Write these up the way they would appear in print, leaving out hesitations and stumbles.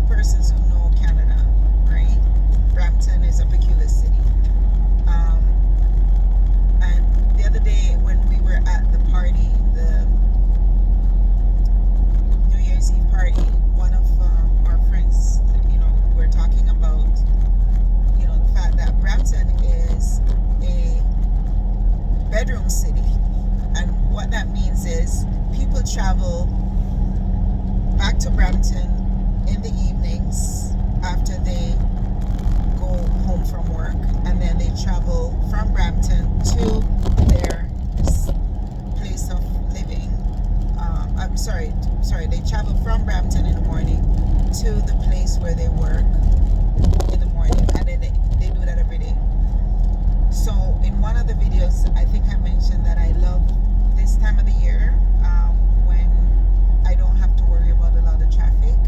persons who know Canada, right? Brampton is a peculiar city. Um, and the other day when we were at the party, the New Year's Eve party, one of our friends, we're talking about, the fact that Brampton is a bedroom city. And what that means is people travel back to Brampton in the evenings after they go home from work, and then they travel from Brampton to their place of living. They travel from Brampton in the morning to the place where they work in the morning, and then they do that every day. So in one of the videos, I think I mentioned that I love this time of the year when I don't have to worry about a lot of traffic,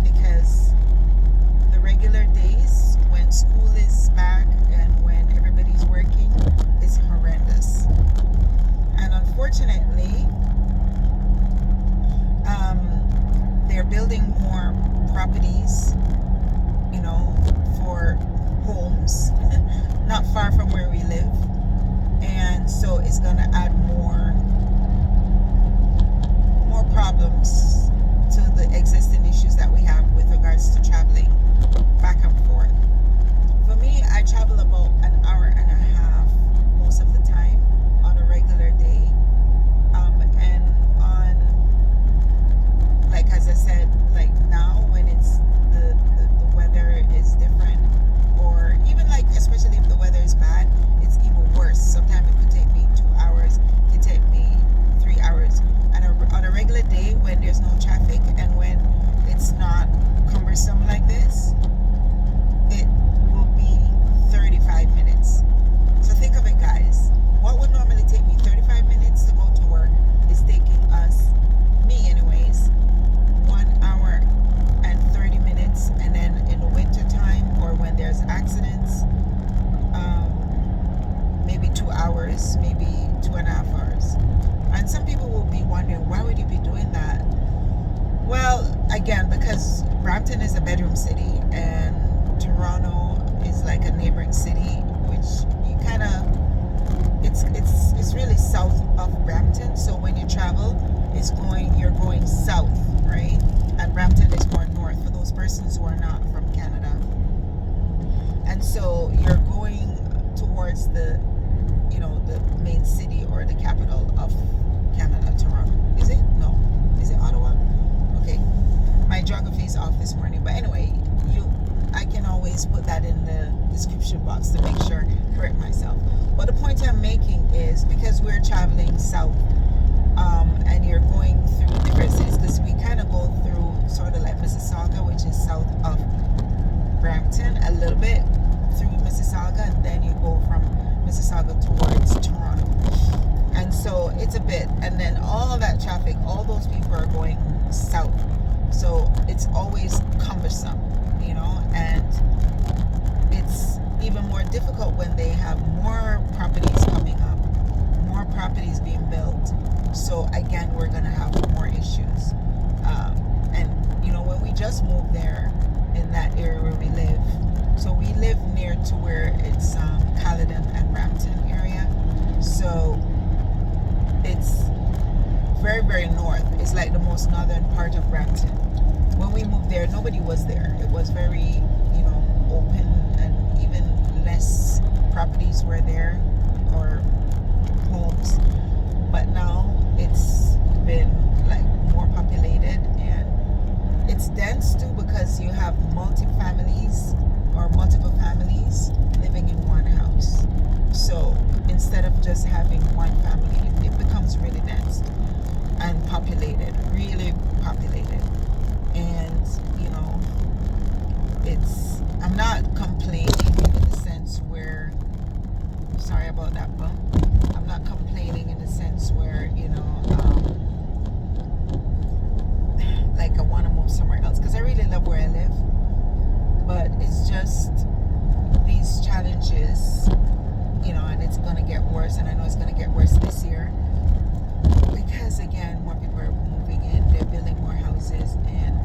because the regular days when school is back and when everybody's working is horrendous. And unfortunately, they're building more properties, for homes not far from where we live, and so it's going to add more problems to the existing issues that we have with regards to traveling back and forth. For me, I travel about an hour and a half most of the time on a regular day, and on, like as I said, like now when it's the weather is different, or even like especially if the weather is bad, it's even worse. Sometimes it could take me 2 hours, it could take me 3 hours. And on a regular day when there's no traffic and when it's not cumbersome like this, it will be 35 minutes. So think of it, guys. What would normally take me 35 minutes to go to work is taking me anyways, 1 hour and 30 minutes. And then in the winter time or when there's accidents, maybe 2 hours, maybe 2.5 hours. And some people will be wondering, why would you be doing that? Well, again, because Brampton is a bedroom city and Toronto is like a neighboring city, which you kind of, it's really south of Brampton. So when you travel, you're going south, right? And Brampton is more north for those persons who are not from Canada. And so you're going towards the main city or the capital of Canada, Toronto. Is it? No. Is it Ottawa? Okay. My geography is off this morning. But anyway, I can always put that in the description box to make sure, correct myself. But the point I'm making is because we're traveling south, and you're going through different cities, because we kind of go through sort of like Mississauga, which is south of Brampton, a little bit through Mississauga, and then you go from Mississauga towards Toronto. And so it's a bit, and then all that traffic, all those people are going south. So it's always cumbersome, and it's even more difficult when they have more properties coming up, more properties being built. So again, we're going to have more issues. And, when we just moved there in that area where we live, so we live near to where it's Caledon and Brampton area. So it's very, very north. It's like the most northern part of Brampton. When we moved there, nobody was there. It was very, open, and even less properties were there, or homes. But now it's been like more populated, and it's dense too because you have multiple families living in one house. So instead of just having one family, it becomes really dense and populated, really populated. And I'm not complaining in the sense where, sorry about that bump, I'm not complaining in the sense where like I want to move somewhere else, because I really love where I live, but it's just these challenges, and it's going to get worse, and I know it's going to get worse this year, because again, more people are moving in, they're building more houses, and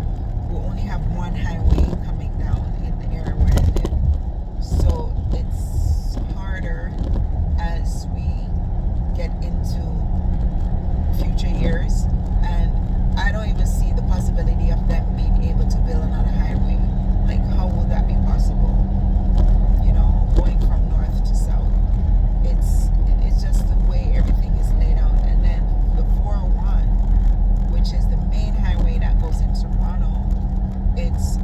highway coming down in the area where I live. So it's harder as we get into future years. And I don't even see the possibility of them being able to build another highway. Like, how will that be possible? You know, going from north to south. It's just the way everything is laid out. And then the 401, which is the main highway that goes into Toronto, it's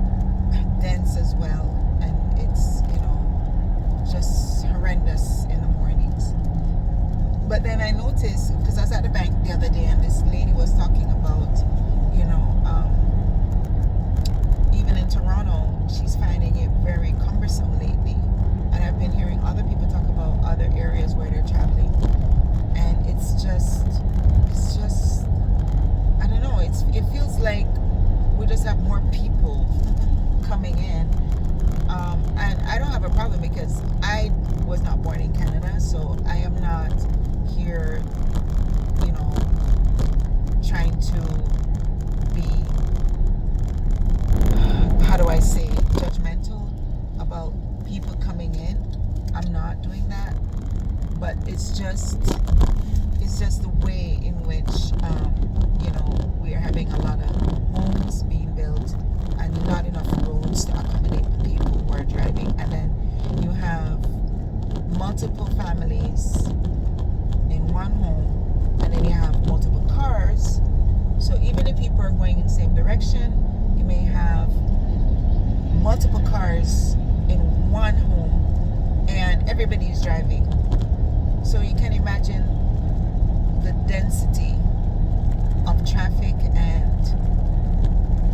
dense as well, and it's, you know, just horrendous in the mornings. But then I noticed, because I was at the bank the other day, and this lady was talking about, you know, even in Toronto, she's finding it very cumbersome lately. And I've been hearing other people talk about other areas where they're traveling, and it's just, I don't know. It feels like we just have more people coming in, and I don't have a problem because I was not born in Canada, so I am not here, you know, trying to be, how do I say, judgmental about people coming in. I'm not doing that, but it's just the way in which, you know, we are having a lot of homes being built and not enough roads to accommodate the people who are driving. And then you have multiple families in one home, and then you have multiple cars. So even if people are going in the same direction, you may have multiple cars in one home, and everybody is driving. So you can imagine the density of traffic, and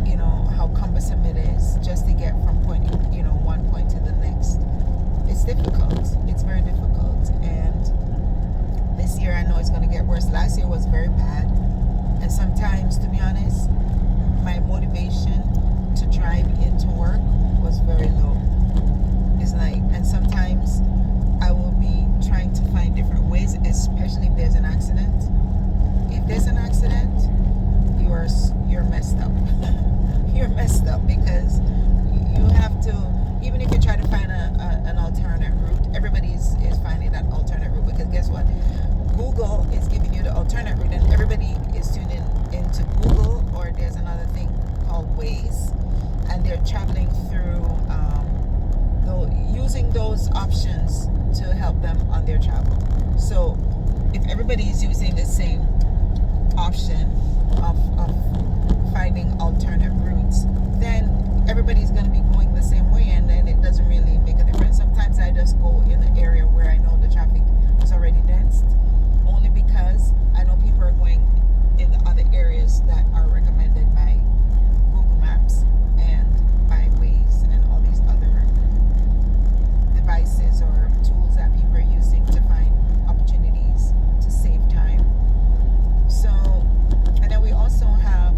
you know how cumbersome it is just to get from point, you know, one point to the next. It's difficult. It's very difficult. And this year I know it's going to get worse. Last year was very bad, and sometimes, to be honest, my motivation to drive into work was very low. It's like, and sometimes I will be trying to find different ways, especially if there's an accident. If there's an accident, you're messed up. You're messed up, because you have to, even if you try to find an alternate route, everybody is finding that alternate route, because guess what? Google is giving you the alternate route, and everybody is tuning into Google, or there's another thing called Waze, and they're traveling through using those options to help them on their travel. So if everybody is using the same option of finding alternate routes, then everybody's going to be going the same way, and then it doesn't really make a difference. Sometimes I just go in an area where I know the traffic is already dense, only because I know people are going in the other areas that are recommended by Google Maps and by Waze and all these other devices or tools that people are using to find opportunities to save time. So, and then we also have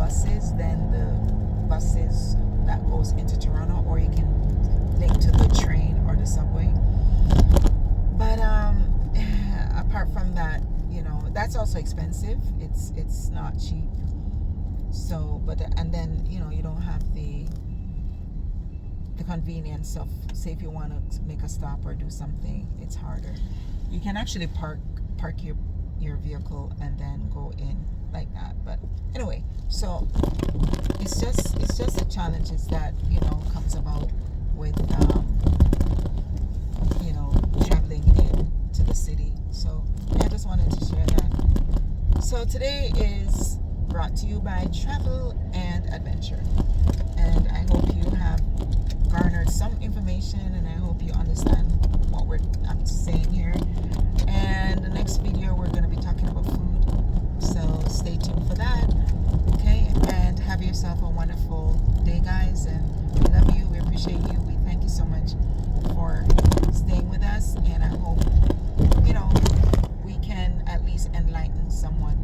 buses than the buses that goes into Toronto, or you can link to the train or the subway. But apart from that, that's also expensive. It's not cheap. So, but and then you don't have the convenience of, say, if you want to make a stop or do something, it's harder. You can actually park your vehicle and then go in like that. But anyway, so it's just the challenges that comes about with traveling into the city. So yeah, I just wanted to share that. So today is brought to you by Travel and Adventure, and I hope you have garnered some information, and I hope you understand what I'm saying here. And the next video we're going to be talking about food, so stay tuned for that. Okay, and have yourself a wonderful day, guys, and we love you, we appreciate you, we thank you so much for staying with us, and I hope we can at least enlighten someone